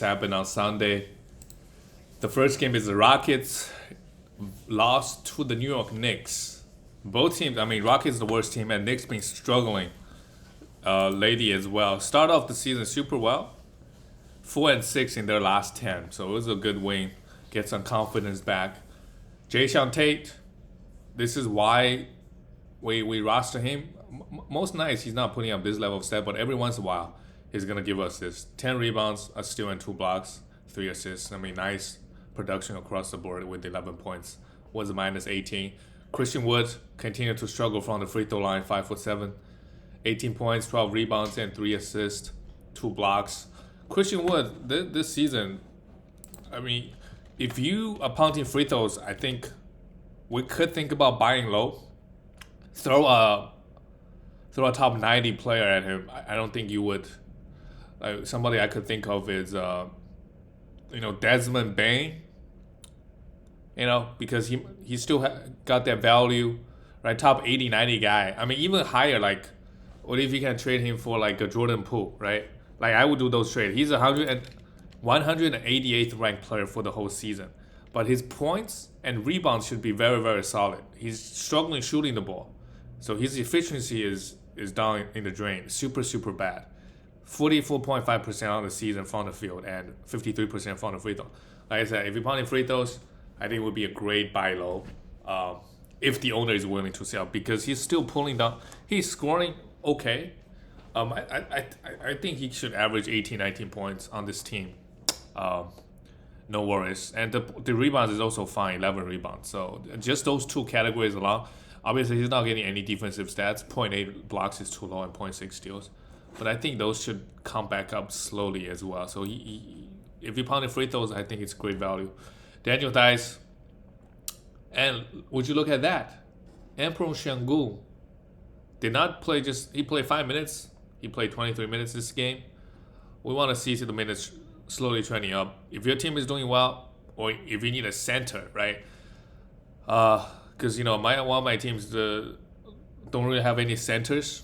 happened on Sunday. The first game is the Rockets lost to the New York Knicks. Both teams, I mean, Rockets is the worst team, and Knicks been struggling lately as well. Start off the season super well, 4-6 in their last 10, so it was a good win. Get some confidence back. Jason Tate, this is why we roster him. Most nights he's not putting up this level of stat, but every once in a while he's gonna give us this 10 rebounds, a steal and 2 blocks, 3 assists. I mean, nice production across the board with 11 points. Was minus 18. Christian Wood continued to struggle from the free throw line, 5'7", 18 points, 12 rebounds and 3 assists, 2 blocks. Christian Wood this season, I mean, if you are punting free throws, I think we could think about buying low. Throw a top 90 player at him. I don't think you would. Somebody I could think of is Desmond Bain. Because he still got that value, right? Top 80, 90 guy. I mean, even higher. Like, what if you can trade him for like a Jordan Poole, right? Like, I would do those trades. He's 188th ranked player for the whole season, but his points and rebounds should be very, very solid. He's struggling shooting the ball, so his efficiency is down in the drain. Super, super bad. 44.5% on the season from the field and 53% from the free throw. Like I said, if you're punting free throws, I think it would be a great buy low if the owner is willing to sell, because he's still pulling down. He's scoring okay. I think he should average 18, 19 points on this team. No worries. And the rebounds is also fine, 11 rebounds. So just those two categories alone. Obviously, he's not getting any defensive stats. 0.8 blocks is too low and 0.6 steals. But I think those should come back up slowly as well. So if you pound free throws, I think it's great value. Daniel Dice. And would you look at that? Emperor Shangu did not play he played 5 minutes. He played 23 minutes this game. We want to see the minutes slowly trending up. If your team is doing well, or if you need a center, right? Because one of my teams don't really have any centers,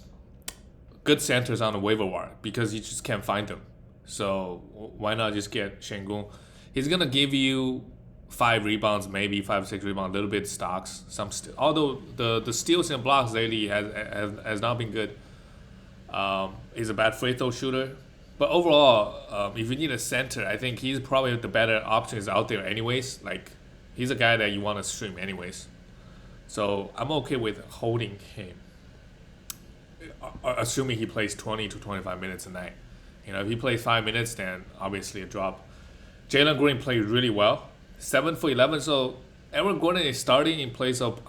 good centers on the waiver wire, because you just can't find them. So why not just get Shengun? He's gonna give you 5 rebounds, maybe 5-6 rebounds, a little bit stocks, although the steals and blocks lately has not been good. He's a bad free throw shooter. But overall, if you need a center, I think he's probably the better options out there anyways. Like, he's a guy that you want to stream anyways. So I'm okay with holding him, assuming he plays 20 to 25 minutes a night. If he plays 5 minutes, then obviously a drop. Jalen Green played really well, 7 for 11. So Eric Gordon is starting in place of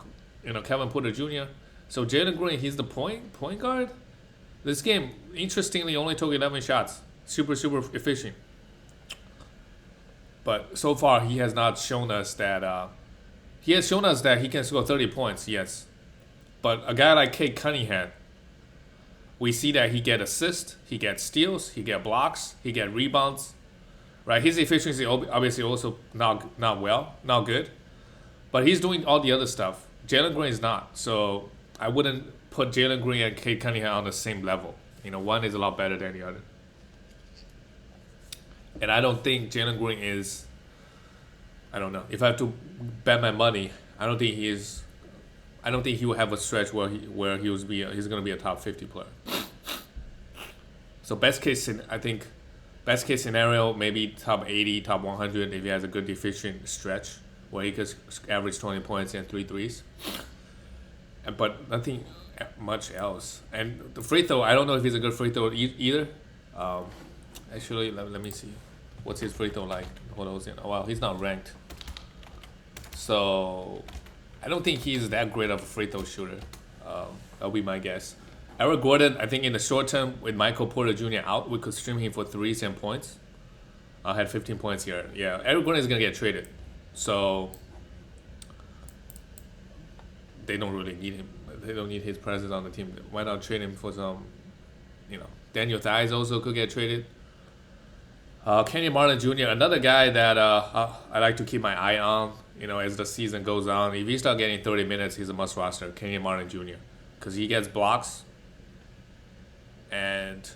Kevin Porter Jr. So Jalen Green, he's the point guard. This game, interestingly, only took 11 shots. Super, super efficient. But so far, he has not shown us that. He has shown us that he can score 30 points, yes. But a guy like Cade Cunningham, we see that he get assists, he gets steals, he get blocks, he get rebounds. Right? His efficiency obviously also not good. But he's doing all the other stuff. Jalen Green is not. So I wouldn't put Jalen Green and Cade Cunningham on the same level. One is a lot better than the other. And I don't think Jalen Green is, I don't know. If I have to bet my money, I don't think he will have a stretch where he's going to be a top 50 player. So best case scenario, maybe top 80, top 100 if he has a good efficient stretch where he could average 20 points and 3 threes. But nothing much else. And the free throw, I don't know if he's a good free throw either. Actually, let me see. What's his free throw like? Hold on. Oh, wow, he's not ranked. So I don't think he's that great of a free throw shooter. That'll be my guess. Eric Gordon, I think in the short term, with Michael Porter Jr. out, we could stream him for 3s and points. I had 15 points here. Yeah, Eric Gordon is going to get traded. So they don't really need him. They don't need his presence on the team. Why not trade him for some, Daniel Theis also could get traded. Cody Martin Jr., another guy that I like to keep my eye on, as the season goes on. If he starts getting 30 minutes, he's a must roster, Cody Martin Jr., because he gets blocks and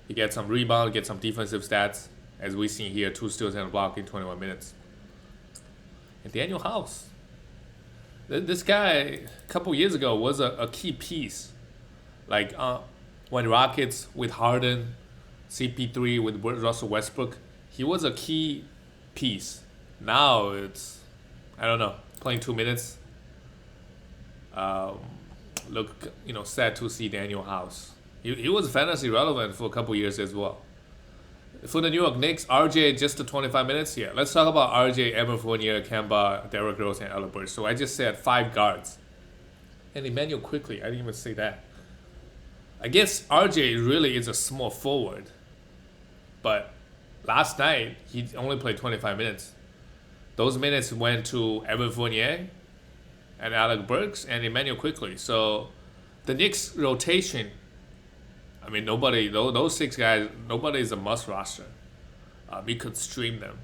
he gets some rebound, gets some defensive stats, as we see here, 2 steals and a block in 21 minutes. And Daniel House. This guy, a couple years ago, was a key piece. Like when Rockets with Harden, CP3 with Russell Westbrook, he was a key piece. Now it's, I don't know, playing 2 minutes. Look, sad to see Daniel House. He was fantasy relevant for a couple years as well. For the New York Knicks, RJ just the 25 minutes. Yeah, let's talk about RJ, Evan Fournier, Kemba, Derrick Rose, and Alec Burks. So I just said 5 guards. And Emmanuel quickly, I didn't even say that. I guess RJ really is a small forward. But last night, he only played 25 minutes. Those minutes went to Evan Fournier and Alec Burks and Emmanuel quickly. So the Knicks rotation, I mean, nobody, those 6 guys, nobody is a must roster. We could stream them.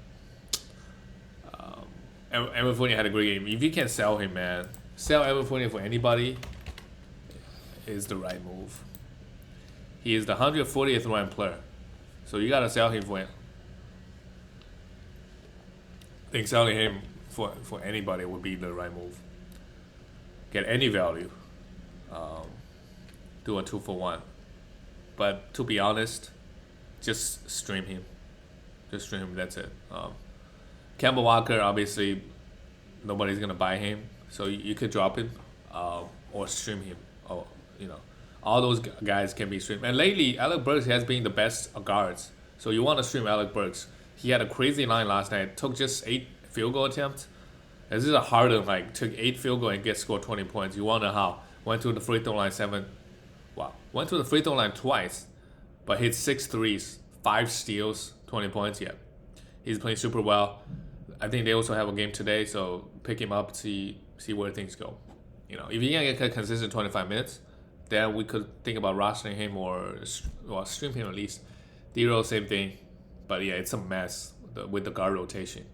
Evan Fournier had a great game. If you can sell him, man, sell Evan Fournier for anybody is the right move. He is the 140th ranked player. So you got to sell him for him. I think selling him for anybody would be the right move. Get any value. Do a 2-for-1. But to be honest, just stream him. Just stream him, that's it. Kemba Walker, obviously, nobody's going to buy him. So you could drop him or stream him. Or, all those guys can be streamed. And lately, Alec Burks has been the best guards. So you want to stream Alec Burks. He had a crazy line last night. Took just 8 field goal attempts. This is a Harden, took 8 field goal and scored 20 points. You wonder how. Went to the free throw line 7. Wow. Went to the free throw line twice, but hit 6 threes, 5 steals, 20 points. Yeah. He's playing super well. I think they also have a game today, so pick him up, see where things go. If he can get a consistent 25 minutes, then we could think about rostering him or stream him at least. D-Rose, same thing. But yeah, it's a mess with the guard rotation.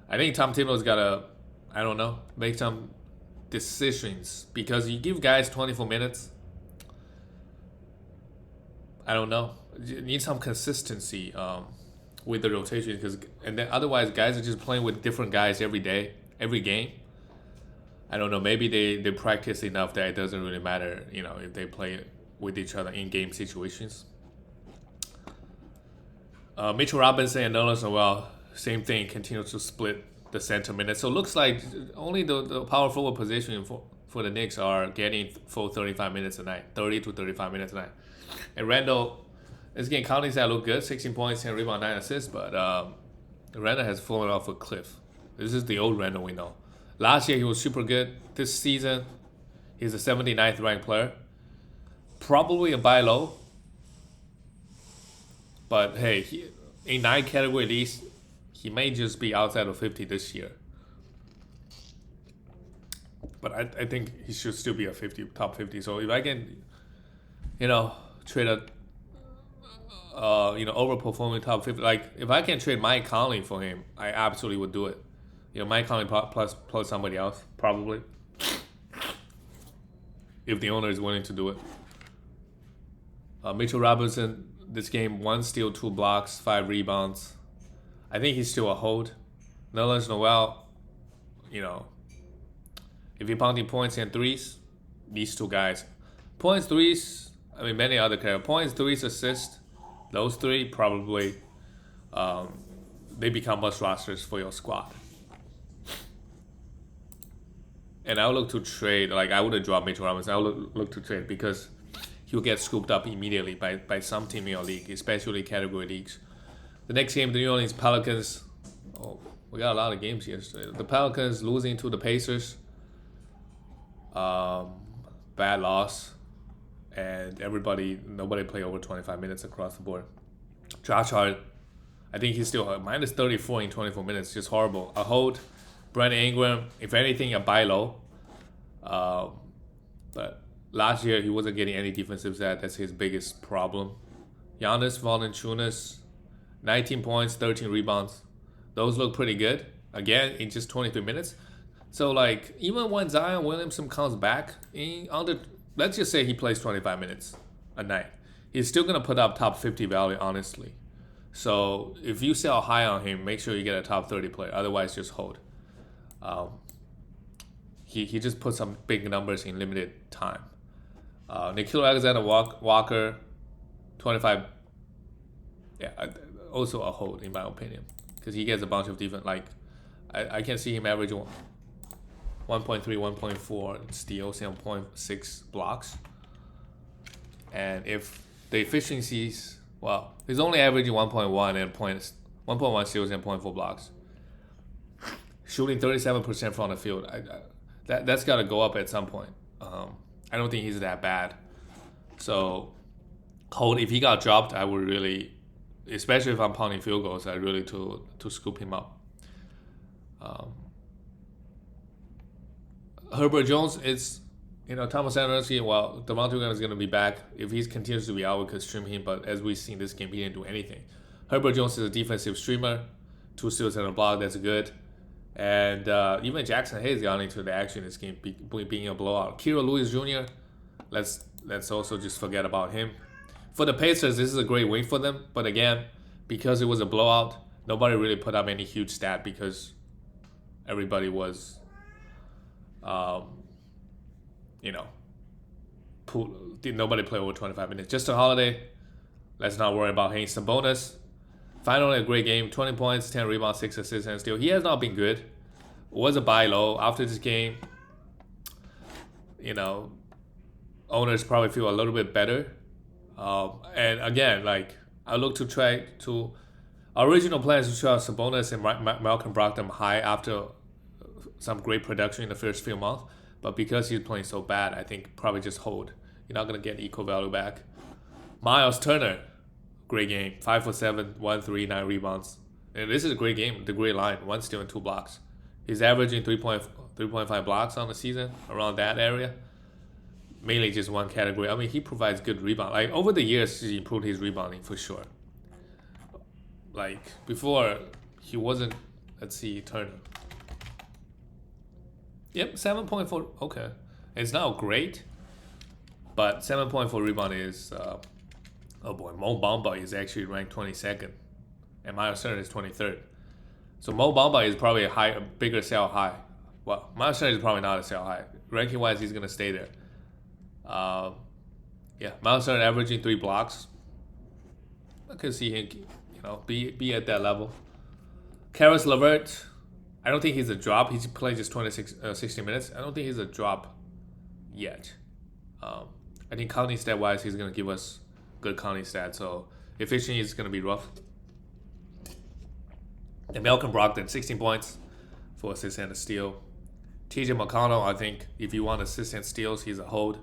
I think Tom Thibodeau's got to, I don't know, make some decisions. Because you give guys 24 minutes, I don't know. You need some consistency with the rotation. And then otherwise, guys are just playing with different guys every day, every game. I don't know. Maybe they practice enough that it doesn't really matter, if they play with each other in game situations. Mitchell Robinson and Nerlens Noel, same thing, continue to split the center minutes. So it looks like only the power forward position for the Knicks are getting full 35 minutes a night, 30 to 35 minutes a night. And Randall, this game counting stat look good, 16 points, 10 rebounds, 9 assists, but Randall has fallen off a cliff. This is the old Randall we know. Last year he was super good. This season, he's a 79th ranked player. Probably a buy low. But hey, in 9 category leagues, he may just be outside of 50 this year. But I think he should still be a top 50. So if I can, trade a overperforming top 50, if I can trade Mike Conley for him, I absolutely would do it. Mike Conley plus somebody else, probably. If the owner is willing to do it. Mitchell Robinson, this game, 1 steal, 2 blocks, 5 rebounds. I think he's still a hold. Nerlens Noel, if you're pounding points and threes, these 2 guys. Points, threes, many other characters. Points, threes, assists, those 3 probably, they become must rosters for your squad. And I would look to trade, I wouldn't drop Mitchell Robinson. I would look to trade because he'll get scooped up immediately by some team in your league, especially category leagues. The next game, the New Orleans Pelicans. Oh, we got a lot of games here. The Pelicans losing to the Pacers. Bad loss. And nobody played over 25 minutes across the board. Josh Hart, I think he's still minus 34 in 24 minutes. Just horrible. A hold. Brandon Ingram, if anything, a buy low. But last year, he wasn't getting any defensive stat. That's his biggest problem. Giannis Valanciunas, 19 points, 13 rebounds. Those look pretty good. Again, in just 23 minutes. So, even when Zion Williamson comes back, let's just say he plays 25 minutes a night. He's still going to put up top 50 value, honestly. So if you sell high on him, make sure you get a top 30 player. Otherwise, just hold. He just put some big numbers in limited time. Nickeil Alexander-Walker, 25. Yeah, also a hold in my opinion, because he gets a bunch of different, like, I can see him averaging 1.3, 1.4 steals and 0.6 blocks. And if the efficiencies, well, he's only averaging 1.1 and 1.1 steals and 0.4 blocks. Shooting 37% from the field. That's got to go up at some point. I don't think he's that bad. So, hold. If he got dropped, I would really, especially if I'm pounding field goals, I really to scoop him up. Herbert Jones, it's, Thomas Anderson, well, Devontae Graham is going to be back. If he continues to be out, we could stream him. But as we've seen this game, he didn't do anything. Herbert Jones is a defensive streamer. 2 steals and a block. That's good. And even Jackson Hayes got into the action in this game, being a blowout. Kira Lewis Jr., let's also just forget about him. For the Pacers, this is a great win for them. But again, because it was a blowout, nobody really put up any huge stat because everybody was, nobody played over 25 minutes. Just a holiday. Let's not worry about him. Sabonis, finally a great game. 20 points, 10 rebounds, 6 assists, and steals. He has not been good. It was a buy low. After this game, owners probably feel a little bit better. And again, I look to try to original plans to try Sabonis and Malcolm Brogdon high after some great production in the first few months. But because he's playing so bad, I think probably just hold. You're not going to get equal value back. Miles Turner, great game. 5 for 7, 1 3, 9 rebounds. And this is a great game. The great line. 1 steal and 2 blocks. He's averaging 3.5 blocks on the season, around that area. Mainly just one category. I mean, he provides good rebound. Over the years, he improved his rebounding for sure. Before, he wasn't. Let's see, Turner. Yep, 7.4. Okay. It's not great, but 7.4 rebound is, oh boy, Mo Bamba is actually ranked 22nd, and Miles Turner is 23rd. So Mo Bamba is probably a bigger sell high. Well, Miles Turner is probably not a sell high. Ranking wise, he's gonna stay there. Miles Turner averaging 3 blocks. I could see him, be at that level. Karis LeVert, I don't think he's a drop. He's playing just 60 minutes. I don't think he's a drop yet. I think counting stat wise, he's gonna give us good counting stats. So efficiency is gonna be rough. And Malcolm Brogdon, 16 points, 4 assists and a steal. TJ McConnell, I think if you want assists and steals, he's a hold.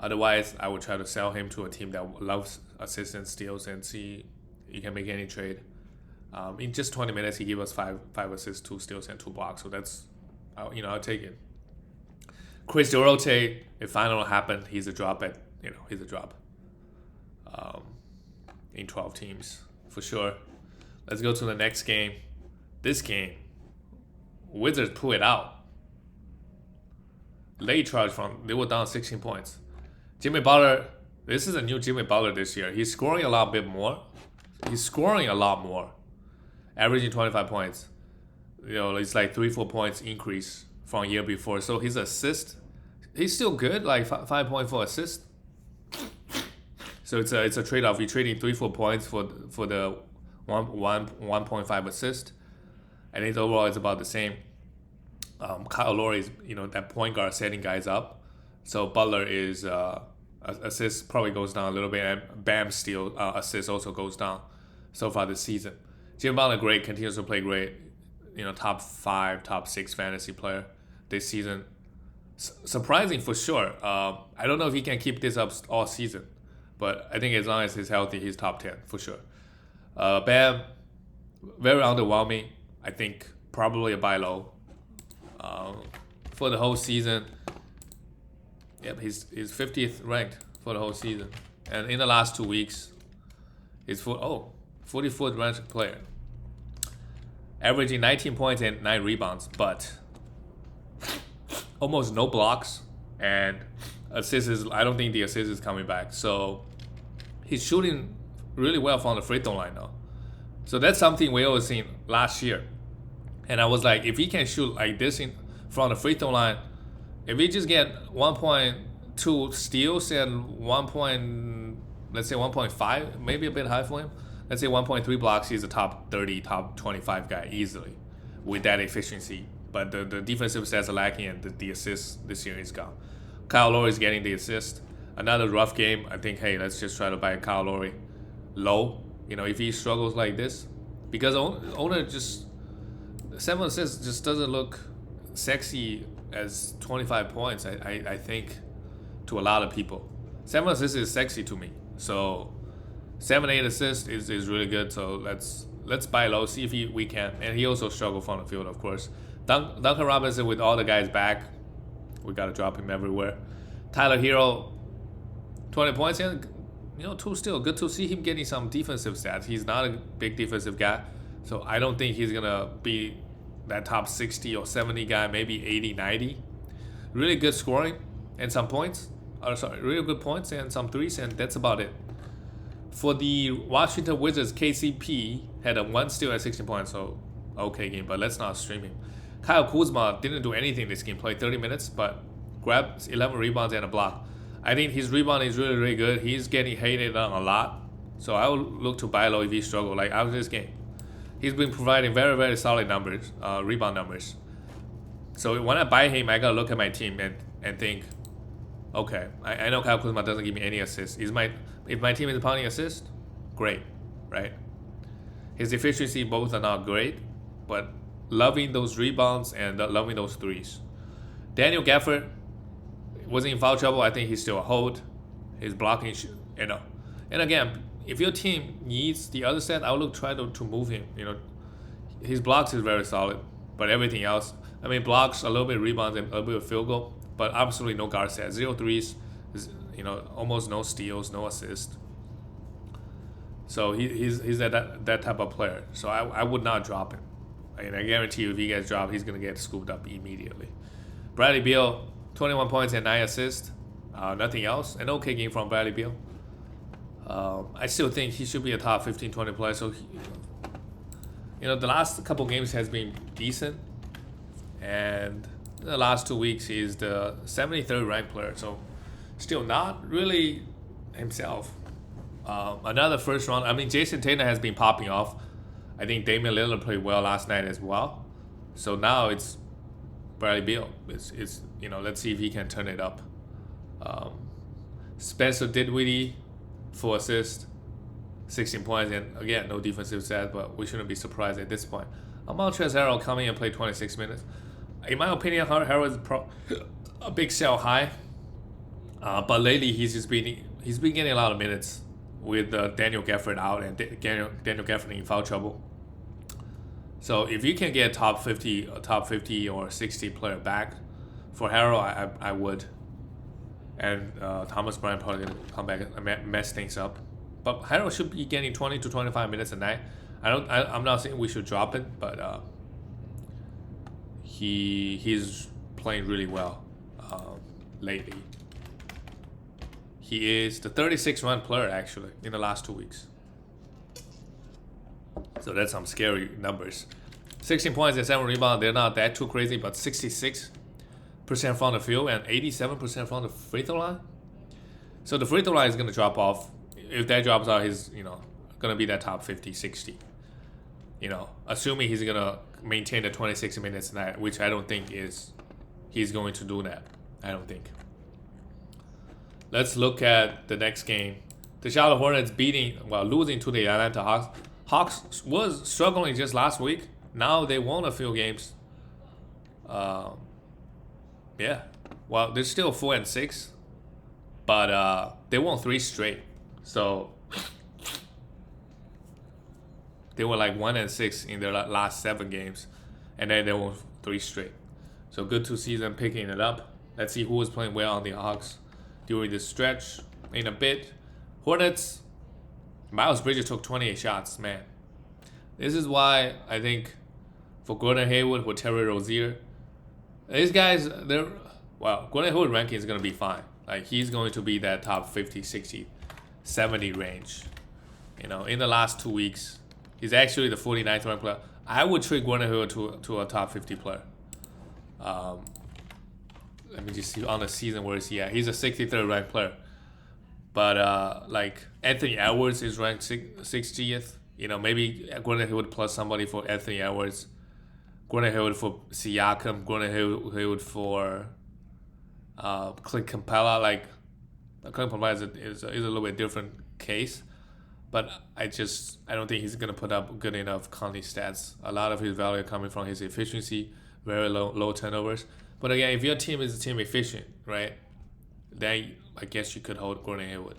Otherwise, I would try to sell him to a team that loves assists and steals and see you can make any trade. In just 20 minutes, he gave us 5 assists, 2 steals, and 2 blocks. So that's, I'll take it. Chris Duroche, it finally happened. He's a drop in 12 teams for sure. Let's go to the next game. This game, Wizards pull it out. Late charge they were down 16 points. Jimmy Butler, this is a new Jimmy Butler this year. He's scoring a lot more. Averaging 25 points. It's like 3-4 points increase from year before. So his assist, he's still good, like 5.4 assists. So it's a trade-off. You're trading 3-4 points for the 1.5 assist. I think overall it's about the same. Kyle Lowry is, that point guard setting guys up. So Butler is assist probably goes down a little bit, and Bam's steal assist also goes down so far this season. Jimmy Butler great, continues to play great. Top 5, top 6 fantasy player this season. Surprising for sure. I don't know if he can keep this up all season, but I think as long as he's healthy, he's top 10 for sure. Bam, very underwhelming. I think probably a buy low. For the whole season, yep, he's 50th ranked for the whole season. And in the last 2 weeks, he's 44th ranked player. Averaging 19 points and 9 rebounds, but almost no blocks. And assists, I don't think the assist is coming back. So he's shooting really well from the free throw line now. So that's something we always seen last year. And I was like, if he can shoot like this from the free throw line, if he just get 1.2 steals and let's say 1.5, maybe a bit high for him. Let's say 1.3 blocks, he's a top 30, top 25 guy easily with that efficiency. But the defensive stats are lacking, and the assists this year is gone. Kyle Lowry is getting the assist. Another rough game. I think, hey, let's just try to buy Kyle Lowry low. If he struggles like this, because owner just 7 assists just doesn't look sexy as 25 points. I think to a lot of people, 7 assists is sexy to me. So 7-8 assists is really good. So let's buy low, see if we can. And he also struggled from the field, of course. Duncan Robinson with all the guys back, we gotta drop him everywhere. Tyler Hero, 20 points and 2 steals. Good to see him getting some defensive stats. He's not a big defensive guy, so I don't think he's gonna be that top 60 or 70 guy. Maybe 80, 90. Really good scoring and some points. Really good points and some threes, and that's about it. For the Washington Wizards, KCP had a 1 steal at 16 points, so okay game, but let's not stream him. Kyle Kuzma didn't do anything this game, played 30 minutes, but grabbed 11 rebounds and a block. I think his rebound is really, really good. He's getting hated on a lot, so I would look to buy low if he struggle. Like after this game, he's been providing very, very solid numbers, rebound numbers. So when I buy him, I gotta look at my team and think, okay, I know Kyle Kuzma doesn't give me any assists. If my team is pounding assists, great, right? His efficiency both are not great, but loving those rebounds and loving those threes. Daniel Gafford wasn't in foul trouble. I think he's still a hold. His blocking, And again, if your team needs the other set, I would try to move him. His blocks is very solid, but everything else, blocks, a little bit of rebounds, and a little bit of field goal, but absolutely no guard set. 0 threes, almost no steals, no assists. So he's that type of player. So I would not drop him. And I guarantee you, if he gets dropped, he's going to get scooped up immediately. Bradley Beal, 21 points and 9 assists. Nothing else. An okay game from Bradley Beal. I still think he should be a top 15, 20 player. So, the last couple games has been decent. And the last 2 weeks, he's the 73rd ranked player. So, still not really himself. Another first round. Jason Tatum has been popping off. I think Damian Lillard played well last night as well. So now it's Bradley Beal. It's let's see if he can turn it up. Spencer Dinwiddie, 4 assists, 16 points, and again, no defensive stats, but we shouldn't be surprised at this point. Montrezl Harrell coming and played 26 minutes. In my opinion, Harrell is a big sell high. But lately he's been getting a lot of minutes with Daniel Gafford out and Daniel Gafford in foul trouble. So if you can get top 50 or 60 player back for Harrell, I would. And Thomas Bryant probably gonna come back and mess things up. But Harrell should be getting 20 to 25 minutes a night. I'm not saying we should drop it, but he's playing really well lately. He is the 36th ranked player actually in the last 2 weeks. So that's some scary numbers. 16 points and 7 rebounds. They're not that too crazy, but 66% from the field and 87% from the free throw line. So the free throw line is going to drop off. If that drops out, he's going to be that top 50, 60. Assuming he's going to maintain the 26 minutes tonight, which I don't think he's going to do that. I don't think. Let's look at the next game. The Charlotte Hornets losing to the Atlanta Hawks. Hawks was struggling just last week. Now they won a few games. They're still 4-6, but they won 3 straight. So they were like 1-6 in their last 7 games, and then they won 3 straight. So good to see them picking it up. Let's see who was playing well on the Hawks during this stretch in a bit. Hornets, Miles Bridges took 28 shots, man. This is why I think for Gordon Hayward, for Terry Rozier, these guys, Gordon Hayward ranking is going to be fine. Like, he's going to be that top 50, 60, 70 range. In the last 2 weeks, He's actually the 49th ranked player. I would trade Gordon Hayward to a top 50 player. Let me just see on the season where is he at. He's a 63rd ranked player. But like Anthony Edwards is ranked 60th. You know, maybe Gordon Hayward plus somebody for Anthony Edwards. Gordon Hayward for Siakam. Gordon Hayward for Clint Capella. Like Clint Capella is a little bit different case. But I don't think he's going to put up good enough Conley stats. A lot of his value coming from his efficiency, very low turnovers. But again, if your team is team efficient, right, then I guess you could hold Gordon Hayward.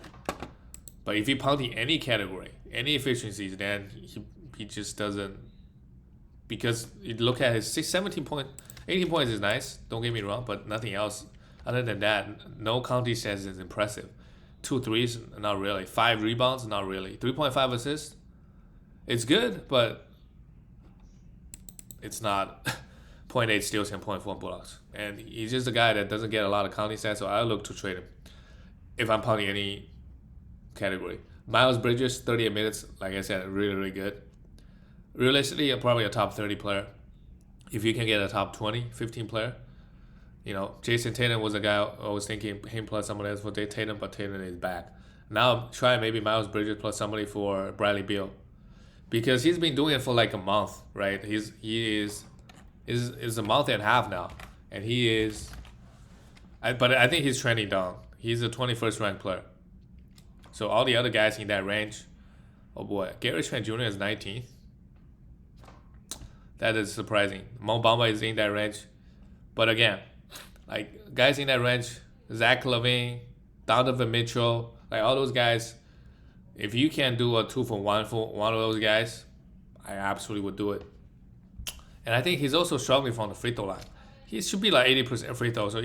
But if you punting any category, any efficiencies, then he just doesn't. Because you look at his 18 points is nice, don't get me wrong, but nothing else. Other than that, no Conley stats is impressive. 2 threes, not really. 5 rebounds, not really. 3.5 assists, it's good, but it's not 0.8 steals and 0.4 blocks. And he's just a guy that doesn't get a lot of Conley stats, so I look to trade him if I'm punting any category. Miles Bridges, 38 minutes, like I said, really, really good. Realistically, probably a top 30 player. If you can get a top 20, 15 player. You know, Jason Tatum was a guy I was thinking him plus somebody else for Tatum, but Tatum is back. Now try maybe Miles Bridges plus somebody for Bradley Beal, because he's been doing it for like a month, right? He is a month and a half now, and but I think he's trending down. He's a 21st ranked player. So all the other guys in that range, oh boy, Gary Trent Jr. is 19th. That is surprising. Mo Bamba is in that range, but again. Like, guys in that range, Zach LaVine, Donovan Mitchell, like all those guys, if you can do a 2 for one of those guys, I absolutely would do it. And I think he's also struggling from the free throw line. He should be like 80% free throw. So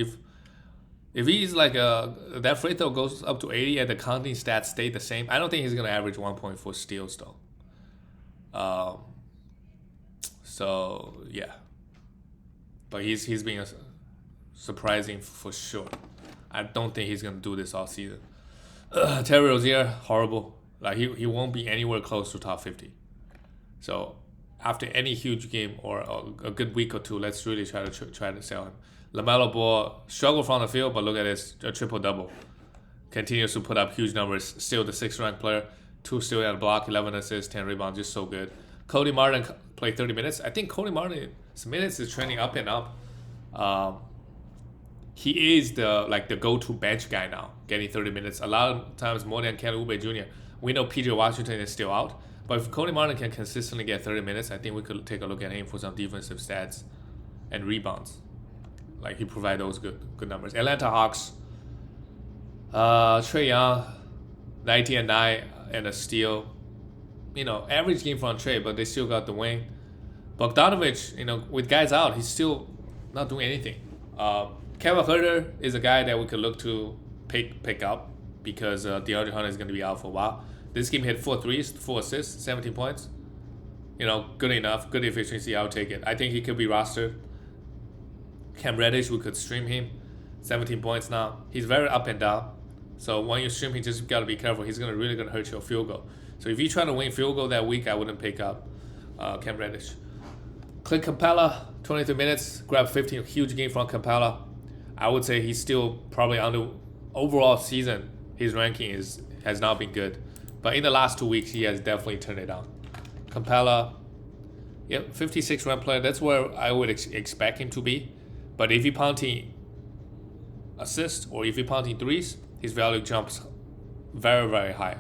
if he's like that free throw goes up to 80 and the counting stats stay the same, I don't think he's going to average 1.4 steals though. So, yeah. But he's being surprising for sure. I don't think he's gonna do this all season. Terry Rozier, horrible. Like he won't be anywhere close to top 50. So after any huge game or a good week or two, let's really try to sell him. LaMelo Ball struggled from the field, but look at this, a triple double. Continues to put up huge numbers. Still the 6th ranked player. 2 steals and a block, 11 assists, 10 rebounds, just so good. Cody Martin played 30 minutes. I think Cody Martin's minutes is trending up and up. He is the go-to bench guy now, getting 30 minutes. A lot of times more than Kelly Oubre Jr. We know PJ Washington is still out, but if Cody Martin can consistently get 30 minutes, I think we could take a look at him for some defensive stats and rebounds. Like he provide those good numbers. Atlanta Hawks, Trae Young, 19 and 9 and a steal. You know, average game from Trae, but they still got the win. Bogdanovich, you know, with guys out, he's still not doing anything. Kevin Hurder is a guy that we could look to pick up because DeAndre Hunter is going to be out for a while. This game hit 4 threes, 4 assists, 17 points. You know, good enough, good efficiency. I'll take it. I think he could be rostered. Cam Reddish, we could stream him. 17 points now. He's very up and down. So when you stream him, just got to be careful. He's really going to hurt your field goal. So if you try to win field goal that week, I wouldn't pick up Cam Reddish. Clint Capella, 23 minutes, grab 15, huge game from Capella. I would say he's still probably on the overall season. His ranking has not been good, but in the last 2 weeks he has definitely turned it on. Capella, 56 ranked player. That's where I would expect him to be. But if you're punting assists or if you're punting threes, his value jumps very, very high,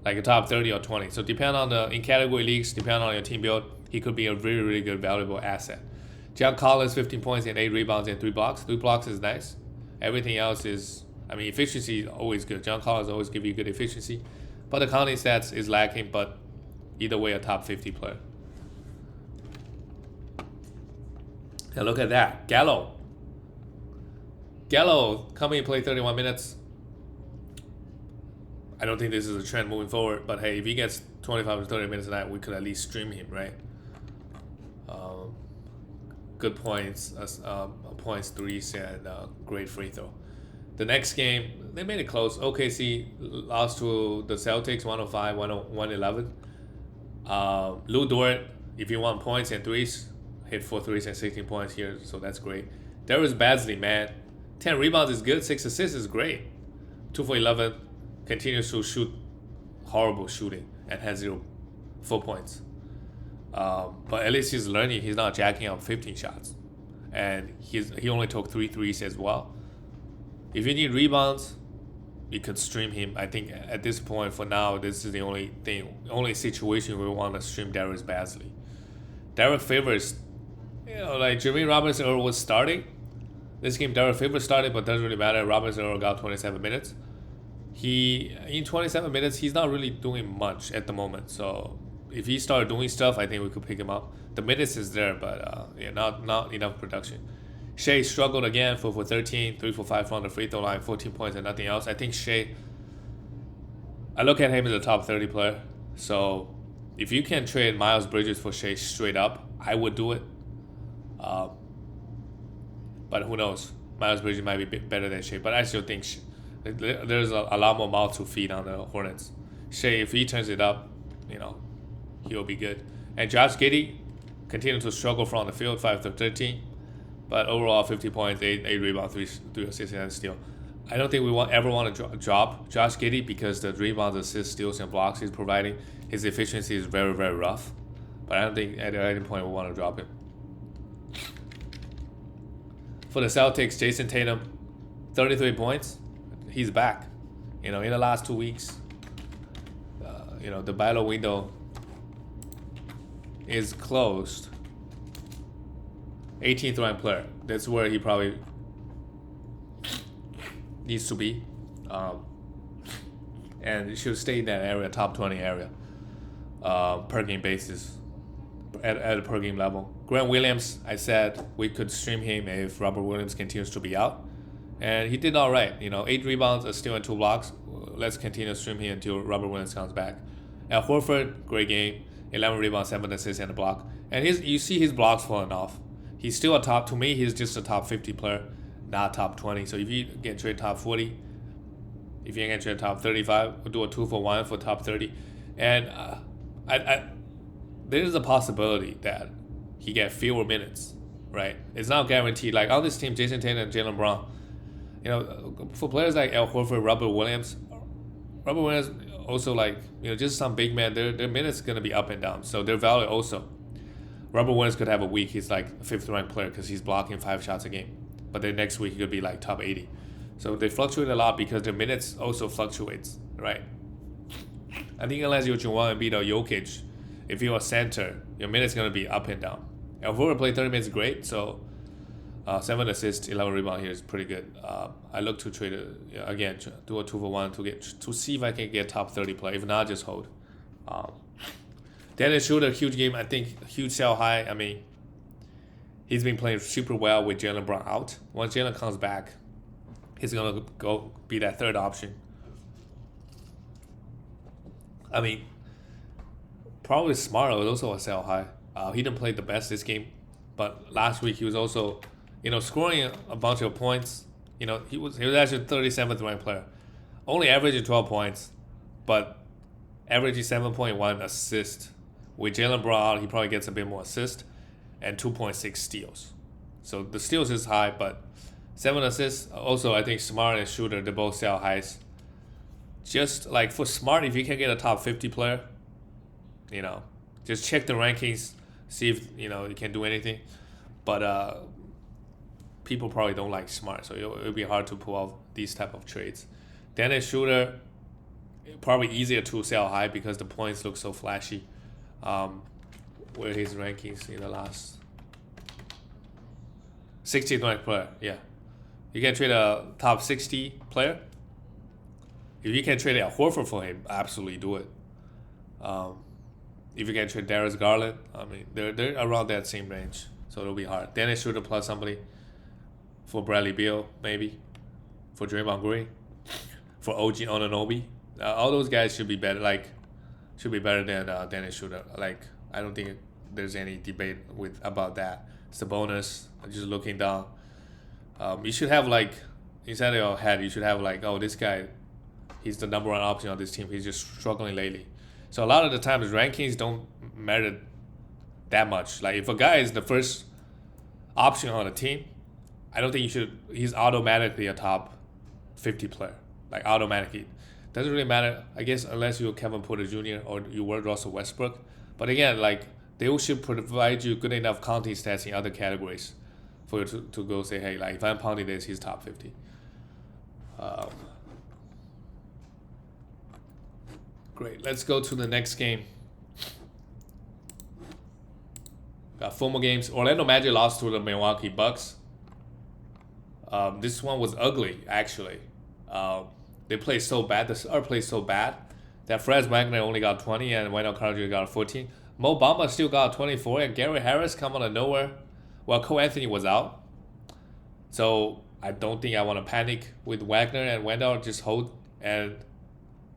like a top 30 or 20. So depending on in category leagues, depending on your team build, he could be a really, really good, valuable asset. John Collins, 15 points and 8 rebounds and 3 blocks. 3 blocks is nice. Everything else is, efficiency is always good. John Collins always give you good efficiency. But the counting stats is lacking, but either way, a top 50 player. And look at that. Gallo coming and play 31 minutes. I don't think this is a trend moving forward, but hey, if he gets 25 to 30 minutes a night, we could at least stream him, right? Good points, threes, and great free throw. The next game, they made it close. OKC lost to the Celtics, 105-111. Lou Dort, if you want points and threes, hit 4 threes and 16 points here, so that's great. Darius Bazley, man, 10 rebounds is good, 6 assists is great. 2 for 11, continues to shoot horrible shooting and has 0 full points. But at least he's learning. He's not jacking up 15 shots, and he only took 3 threes as well. If you need rebounds, you could stream him. I think at this point, for now, this is the only situation we want to stream Darius Bazley. Derek Favors, like Jermaine Robinson was starting. This game, Derek Favors started, but doesn't really matter. Robinson got 27 minutes. In 27 minutes, he's not really doing much at the moment. So if he started doing stuff, I think we could pick him up. The minutes is there, but not enough production. Shea struggled again, 4 for 13, 3 for 5 from the free throw line, 14 points and nothing else. I think Shea, I look at him as a top 30 player. So if you can trade Miles Bridges for Shea straight up, I would do it. But who knows? Miles Bridges might be better than Shea, but I still think there's a lot more mouth to feed on the Hornets. Shea, if he turns it up, he'll be good. And Josh Giddey continued to struggle from the field, 5 to 13. But overall, 50 points, 8 rebounds, 3 assists, and steal. I don't think we ever want to drop Josh Giddey because the rebounds, assists, steals, and blocks he's providing, his efficiency is very, very rough. But I don't think at any point we want to drop him. For the Celtics, Jason Tatum, 33 points. He's back. In the last 2 weeks, the battle window is closed. 18th ranked player. That's where he probably needs to be. And he should stay in that area, top 20 area, per game basis, at a per game level. Grant Williams, I said we could stream him if Robert Williams continues to be out. And he did all right. 8 rebounds, a steal, and 2 blocks. Let's continue to stream him until Robert Williams comes back. Al Horford, great game. 11 rebounds, 7 assists, and a block. And you see his blocks falling off. He's still to me, he's just a top 50 player, not top 20. So if you get trade top 40, if you get trade top 35, we'll do a 2 for 1 for top 30. And there is a possibility that he get fewer minutes, right? It's not guaranteed. Like on this team, Jason Tatum and Jaylen Brown, for players like Al Horford, Robert Williams also just some big man, their minutes going to be up and down. So their value also. Robert Williams could have a week. He's like a 5th ranked player because he's blocking 5 shots a game. But then next week he could be like top 80. So they fluctuate a lot because their minutes also fluctuates, right? I think unless you're Joel Embiid or Jokic, if you're a center, your minutes going to be up and down. Al Horford played 30 minutes great, so 7 assists, 11 rebounds here is pretty good. I look to trade again, do a 2 for 1 to see if I can get top 30 play. If not, just hold. Dennis Schroeder, huge game. I think huge sell high. I mean, he's been playing super well with Jaylen Brown out. Once Jaylen comes back, he's gonna go be that third option. I mean, probably Smart was also a sell high. He didn't play the best this game, but last week he was also, scoring a bunch of points. He was actually 37th ranked player, only averaging 12 points, but averaging 7.1 assists. With Jaylen Brown, he probably gets a bit more assist and 2.6 steals. So the steals is high, but 7 assists. Also, I think Smart and Schroeder, they both sell highs. Just like for Smart, if you can get a top 50 player, just check the rankings, see if you can do anything. But people probably don't like Smart, so it'll be hard to pull off these type of trades. Dennis Schroeder, probably easier to sell high because the points look so flashy. Where his rankings in the last 16th ranked player, yeah. You can trade a top 60 player. If you can trade a Horford for him, absolutely do it. If you can trade Darius Garland, I mean, they're around that same range, so it'll be hard. Dennis Schroeder plus somebody for Bradley Beal, maybe for Draymond Green, for OG Anunoby. All those guys should be better. Should be better than Dennis Schroeder. I don't think there's any debate about that. It's a bonus. Just looking down, you should have inside of your head, you should have this guy, he's the number 1 option on this team. He's just struggling lately. So a lot of the times rankings don't matter that much. Like if a guy is the first option on a team, I don't think you should. He's automatically a top 50 player. Like automatically, doesn't really matter. I guess unless you're Kevin Porter Jr. or you were Russell Westbrook. But again, like they should provide you good enough counting stats in other categories for you to go say, hey, like if I'm pounding this, he's top 50. Great. Let's go to the next game. Got 4 more games. Orlando Magic lost to the Milwaukee Bucks. This one was ugly, actually. They played so bad. The Star played so bad that Fred Wagner only got 20 and Wendell Carter got 14. Mo Bamba still got 24 and Gary Harris come out of nowhere. Well, Cole Anthony was out. So I don't think I want to panic with Wagner and Wendell. Just hold. And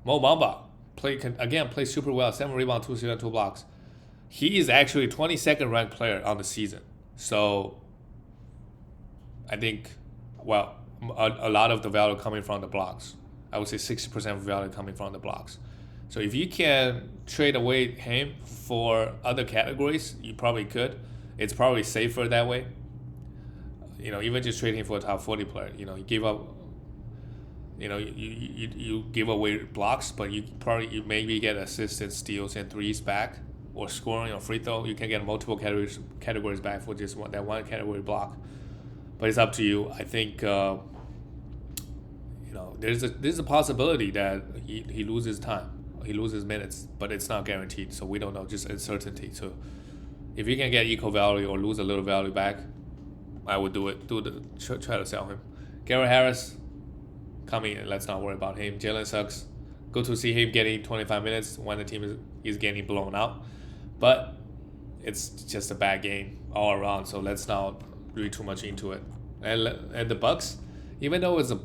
Mo Bamba play super well. 7 rebounds, 2 steals, 2 blocks. He is actually 22nd ranked player on the season. So I think, well, a lot of the value coming from the blocks. I would say 60% of value coming from the blocks. So if you can trade away him for other categories, you probably could. It's probably safer that way. Even just trading for a top 40 player. You give up. You give away blocks, but you maybe get assists and steals and threes back, or scoring or free throw. You can get multiple categories back for just that one category block. But it's up to you. I think there's a possibility that he loses time, he loses minutes, but it's not guaranteed. So we don't know, just uncertainty. So if you can get equal value or lose a little value back, I would do it. Try to sell him. Gary Harris coming, let's not worry about him. Jalen Suggs, good to see him getting 25 minutes when the team is getting blown out. But it's just a bad game all around, so let's not read too much into it. And the Bucks, even though it's the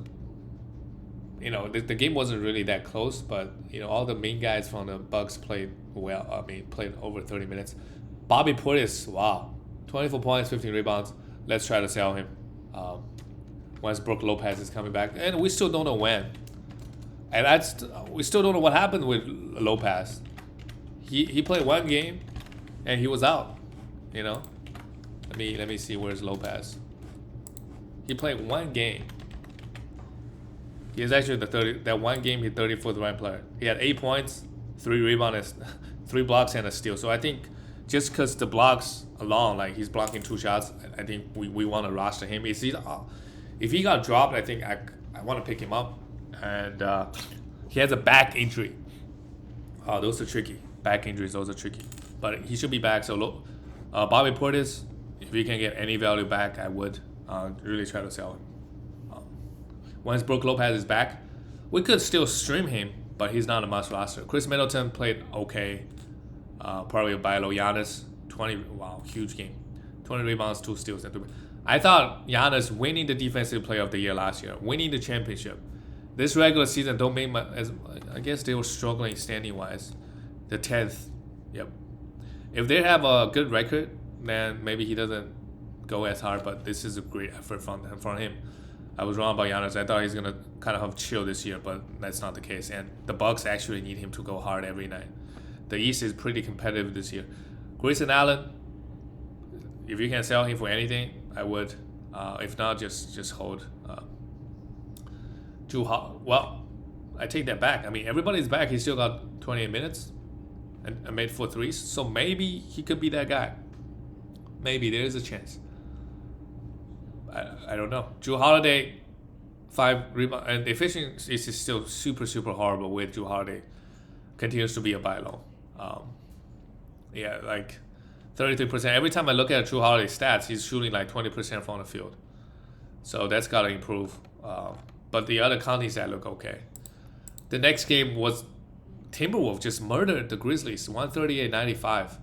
game wasn't really that close, but all the main guys from the Bucks played well. Played over 30 minutes. Bobby Portis, wow, 24 points, 15 rebounds. Let's try to sell him. Once Brook Lopez is coming back, and we still don't know when. And we still don't know what happened with Lopez. He played 1 game, and he was out. Let me see, where's Lopez. He played 1 game. He is actually that 1 game he's 34th ranked player. He had 8 points, 3 rebounds, 3 blocks and a steal. So I think just because the blocks alone, like he's blocking 2 shots, I think we want to roster him. If he got dropped, I think I want to pick him up. And he has a back injury. Oh, those are tricky. Back injuries, those are tricky. But he should be back. So Bobby Portis, if you can get any value back, I would really try to sell him. Once Brook Lopez is back, we could still stream him, but he's not a must roster. Chris Middleton played okay. Probably by Giannis, 20. Wow, huge game. 20 rebounds, 2 steals, and 3. I thought Giannis winning the Defensive Player of the Year last year, winning the championship. This regular season don't make I guess they were struggling standing wise. The 10th, yep. If they have a good record, then maybe he doesn't go as hard. But this is a great effort from him. I was wrong about Giannis. I thought he's gonna kind of have chill this year, but that's not the case. And the Bucks actually need him to go hard every night. The East is pretty competitive this year. Grayson Allen, if you can sell him for anything, I would. If not, just hold. Well, I take that back. Everybody's back. He still got 28 minutes and made 4 threes. So maybe he could be that guy. Maybe there is a chance. I don't know. Jrue Holiday, 5 rebounds, and the efficiency is still super, super horrible with Jrue Holiday. Continues to be a buy low. Like 33%. Every time I look at Jrue Holiday stats, he's shooting like 20% from the field. So that's got to improve. But the other counting stats look okay. The next game was Timberwolves just murdered the Grizzlies, 138-95.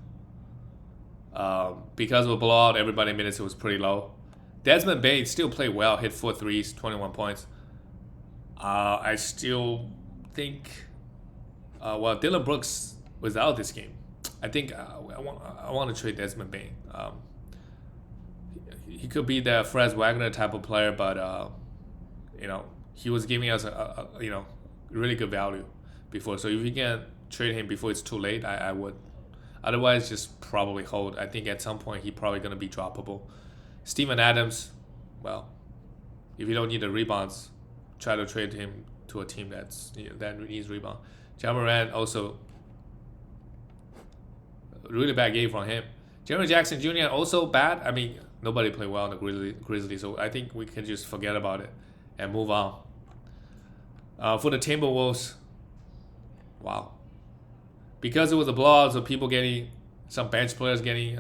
Because of a blowout, everybody minutes it was pretty low. Desmond Bane still played well, hit 4 threes, 21 points. I still think, Dillon Brooks was out this game. I think I want to trade Desmond Bane. He could be the Fred Wagner type of player, but he was giving us a really good value before. So if you can trade him before it's too late, I would. Otherwise, just probably hold. I think at some point he's probably going to be droppable. Steven Adams, well, if you don't need the rebounds, try to trade him to a team that needs rebound. Ja Morant also really bad game from him. Jaren Jackson Jr. also bad. I mean, nobody played well in the Grizzlies, so I think we can just forget about it and move on. For the Timberwolves, wow. Because it was a blowout, so people getting, some bench players getting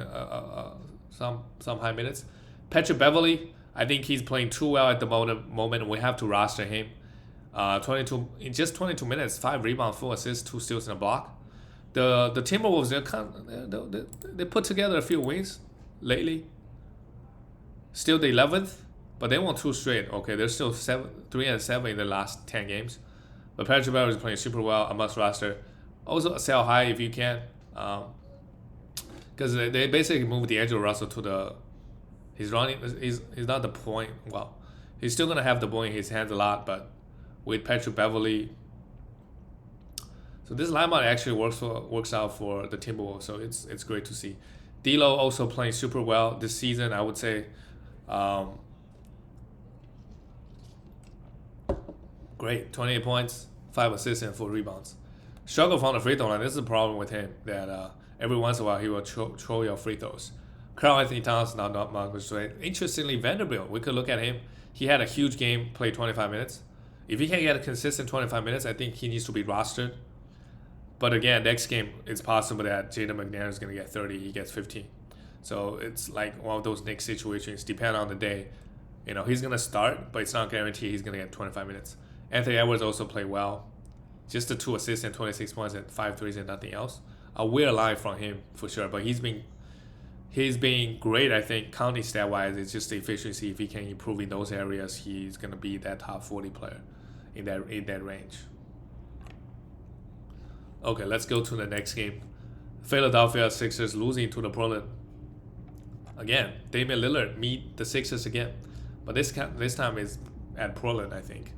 some high minutes. Patrick Beverley, I think he's playing too well at the moment. We have to roster him. In just 22 minutes, 5 rebounds, 4 assists, 2 steals, and a block. The Timberwolves, they put together a few wins lately. Still the 11th, but they won 2 straight. Okay, they're still 3-7 in the last 10 games. But Patrick Beverley is playing super well. A must roster. Also sell high if you can, because they basically moved D'Angelo Russell to the. He's not the point. Well, he's still gonna have the ball in his hands a lot, but with Patrick Beverley. So this lineup actually works out for the Timberwolves, so it's great to see. D'Lo also playing super well this season. I would say, great, 28 points, 5 assists, and 4 rebounds. Struggle from the free throw line. This is a problem with him, that every once in a while he will throw your free throws. Karl Anthony Towns not much straight. Interestingly, Vanderbilt, we could look at him. He had a huge game, played 25 minutes. If he can get a consistent 25 minutes, I think he needs to be rostered. But again, next game, it's possible that Jaden McNair is going to get 30, he gets 15. So it's like one of those Knicks situations, depend on the day. You know, he's going to start, but it's not guaranteed he's going to get 25 minutes. Anthony Edwards also played well. Just the 2 assists and 26 points and 5 threes and nothing else. A weird line from him for sure, but he's been great, I think, counting stat-wise. It's just the efficiency. If he can improve in those areas, he's going to be that top 40 player in that range. Okay, let's go to the next game. Philadelphia Sixers losing to the Portland. Again, Damian Lillard meet the Sixers again. But this time is at Portland, I think.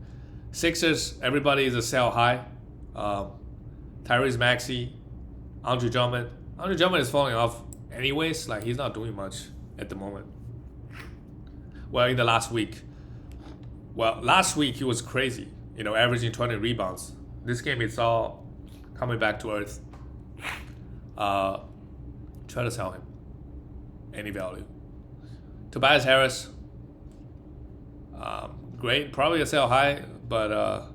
Sixers, everybody is a sell high. Tyrese Maxey, Andre Drummond. Andre Drummond is falling off anyways. Like, he's not doing much at the moment. Well, in the last week. Well, last week he was crazy. You know, averaging 20 rebounds. This game it's all coming back to earth. Try to sell him. Any value. Tobias Harris. Great. Probably a sell high, but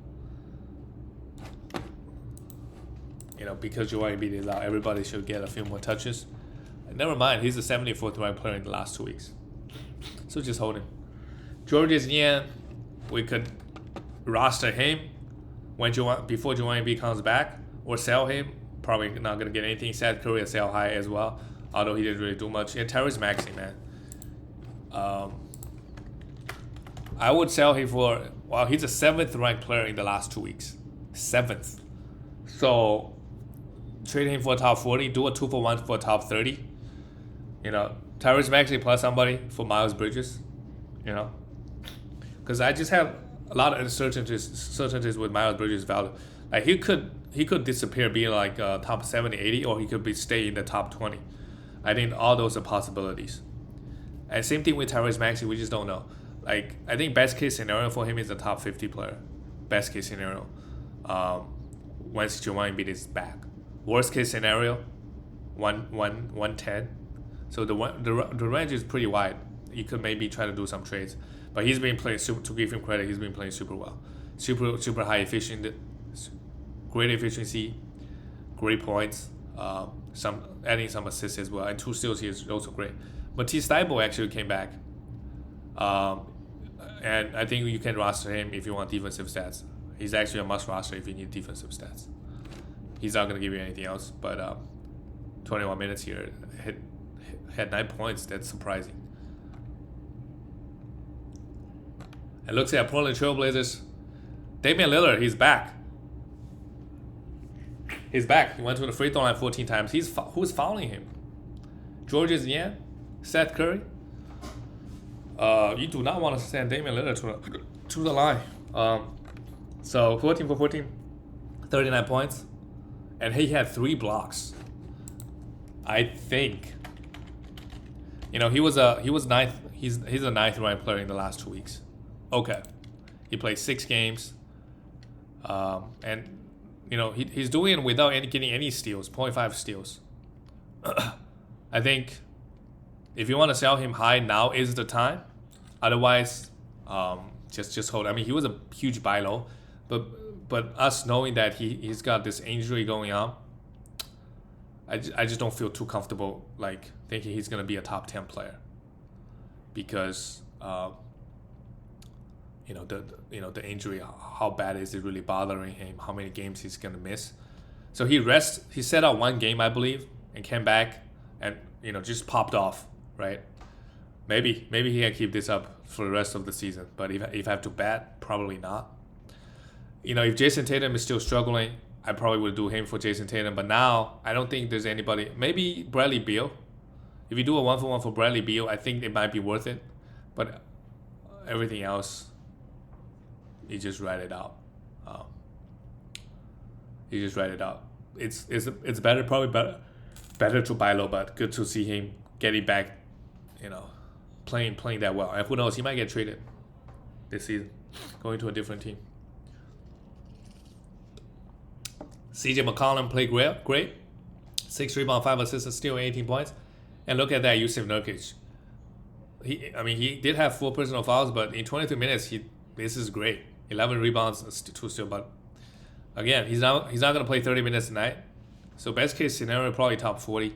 you know, because Joel Embiid is out, everybody should get a few more touches. And never mind, he's the 74th ranked player in the last 2 weeks. So just hold him. Georges Niang, we could roster him before Joel Embiid comes back, or sell him. Probably not going to get anything. Seth Curry a sell high as well, although he didn't really do much. And Tyrese Maxey, man. I would sell him for, well, he's a 7th ranked player in the last 2 weeks. 7th. So trade him for a top 40, do a 2-for-1 for a top 30. You know, Tyrese Maxey plus somebody for Miles Bridges. You know, because I just have a lot of uncertainties with Miles Bridges' value. Like he could disappear, being like top 70, 80, or he could stay in the top 20. I think all those are possibilities. And same thing with Tyrese Maxey, we just don't know. Like, I think best case scenario for him is a top 50 player. Best case scenario. Once Joel Embiid is back. Worst case scenario, 110. So the range is pretty wide. You could maybe try to do some trades. But he's been playing, to give him credit, he's been playing super well. Super high efficient, great efficiency, great points, adding some assists as well. And 2 steals here is also great. Matisse Thybulle actually came back. And I think you can roster him if you want defensive stats. He's actually a must roster if you need defensive stats. He's not going to give you anything else, but 21 minutes here, had 9 points. That's surprising. And looks at Portland Trailblazers. Damian Lillard, he's back. He's back. He went to the free throw line 14 times. Who's fouling him? Georges Niang? Seth Curry? You do not want to send Damian Lillard to the line. So 14 for 14, 39 points, and he had 3 blocks. I think, he was ninth. He's a ninth ranked player in the last 2 weeks. Okay, he played 6 games, and he's doing it without getting any steals, 0.5 steals. I think if you want to sell him high, now is the time. Otherwise, just hold. I mean, he was a huge buy low, but us knowing that he's got this injury going on, I just don't feel too comfortable like thinking he's gonna be a top 10 player, because the injury, how bad is it really bothering him? How many games he's gonna miss? So he set out 1 game, I believe, and came back and just popped off, right? Maybe he can keep this up for the rest of the season, but if I have to bet, probably not. If Jason Tatum is still struggling, I probably would do him for Jason Tatum, but now I don't think there's anybody. Maybe Bradley Beal. If you do a 1-for-1 for Bradley Beal, I think it might be worth it, but everything else, you just write it out. It's better, probably better to buy low, but good to see him getting back, playing that well. And who knows, he might get traded this season, going to a different team. CJ McCollum played great. 6 rebounds, 5 assists, still 18 points. And look at that, Yusuf Nurkic. He did have 4 personal fouls, but in 22 minutes, this is great. 11 rebounds, 2 steals. But again, he's not going to play 30 minutes tonight. So best case scenario, probably top 40,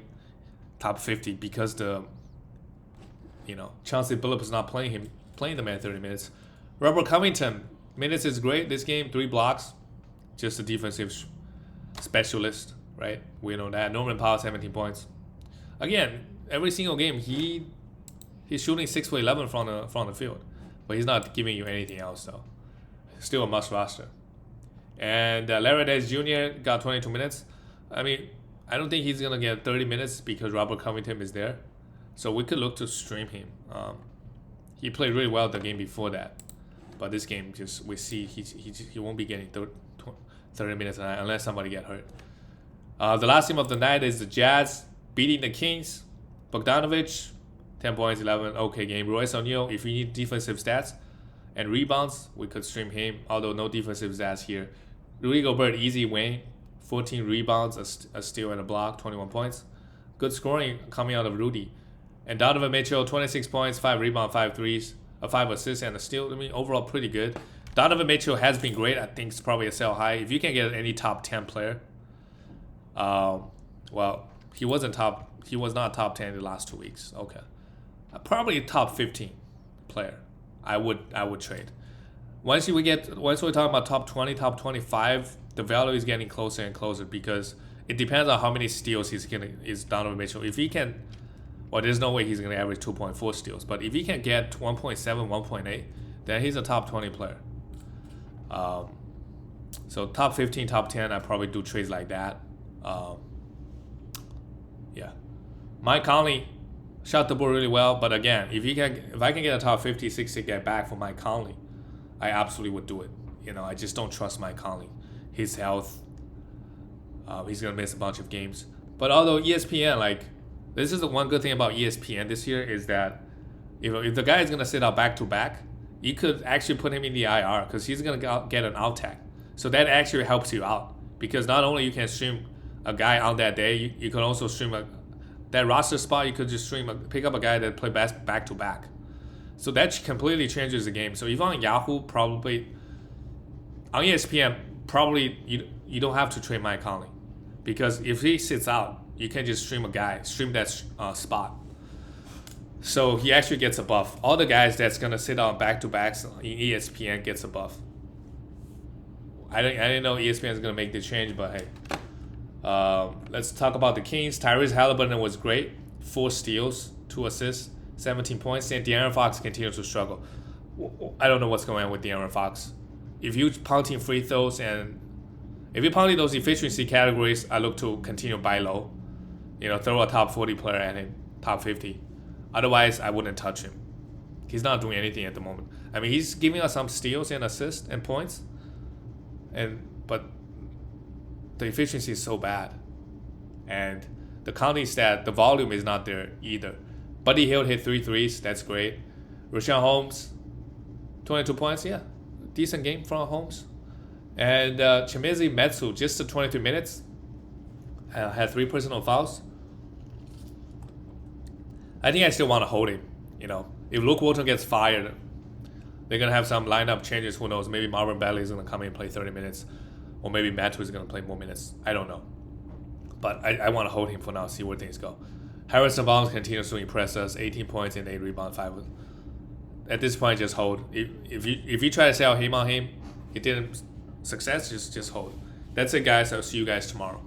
top 50, because Chauncey Billups is not playing the man 30 minutes. Robert Covington, minutes is great this game, 3 blocks, just a defensive specialist, right? We know that. Norman Powell, 17 points. Again, every single game he's shooting 6 for 11 from the field, but he's not giving you anything else though. Still a must roster. And Larry Nance Jr. got 22 minutes. I don't think he's gonna get 30 minutes because Robert Covington is there, so we could look to stream him. He played really well the game before that, but this game we see he won't be getting 30 minutes tonight unless somebody get hurt. The last game of the night is the Jazz beating the Kings. Bogdanovic, 10 points, 11, okay game. Royce O'Neal, if you need defensive stats and rebounds, we could stream him, although no defensive stats here. Rudy Gobert, easy win, 14 rebounds, a steal and a block, 21 points. Good scoring coming out of Rudy. And Donovan Mitchell, 26 points, 5 rebounds, 5 threes, 5 assists, and a steal. Overall pretty good. Donovan Mitchell has been great. I think it's probably a sell high. If you can get any top 10 player, he was not top 10 in the last 2 weeks. Okay, probably top 15 player. I would trade. Once we're talking about top 20, top 25, the value is getting closer and closer because it depends on how many steals is Donovan Mitchell. If he can, there's no way he's gonna average 2.4 steals. But if he can get 1.7, 1.8, then he's a top 20 player. So top 15, top 10, I probably do trades like that. Mike Conley shot the ball really well, but again, if I can get a top 50, 60 get back for Mike Conley, I absolutely would do it. I just don't trust Mike Conley. His health, he's gonna miss a bunch of games. But although ESPN, this is the one good thing about ESPN this year is that if the guy is gonna sit out back to back, you could actually put him in the IR because he's gonna get an out tag. So that actually helps you out because not only you can stream a guy on that day, you can also stream that roster spot. You could just pick up a guy that play back to back. So that completely changes the game. So if on Yahoo, probably on ESPN, probably you don't have to trade Mike Conley because if he sits out, you can just stream that spot. So he actually gets a buff. All the guys that's gonna sit on back-to-backs in ESPN gets a buff. I didn't know ESPN is gonna make the change, but hey. Let's talk about the Kings. Tyrese Halliburton was great. 4 steals, 2 assists, 17 points. And De'Aaron Fox continues to struggle. I don't know what's going on with De'Aaron Fox. If you're punting free throws and if you're punting those efficiency categories, I look to continue buy low. Throw a top 40 player at him, top 50. Otherwise, I wouldn't touch him. He's not doing anything at the moment. He's giving us some steals and assists and points, but the efficiency is so bad. And the counting stat, the volume is not there either. Buddy Hield hit 3 threes. That's great. Rashawn Holmes, 22 points. Yeah, decent game from Holmes. And Chimezie Metu, just the 23 minutes, had 3 personal fouls. I think I still want to hold him. You know, if Luke Walton gets fired, they're going to have some lineup changes. Who knows? Maybe Marvin Bagley is going to come in and play 30 minutes. Or maybe Metu is going to play more minutes. I don't know. But I want to hold him for now, see where things go. Harrison Barnes continues to impress us. 18 points and 8 rebounds, 5. At this point, just hold. If you try to sell him on him, it didn't success, just hold. That's it, guys. I'll see you guys tomorrow.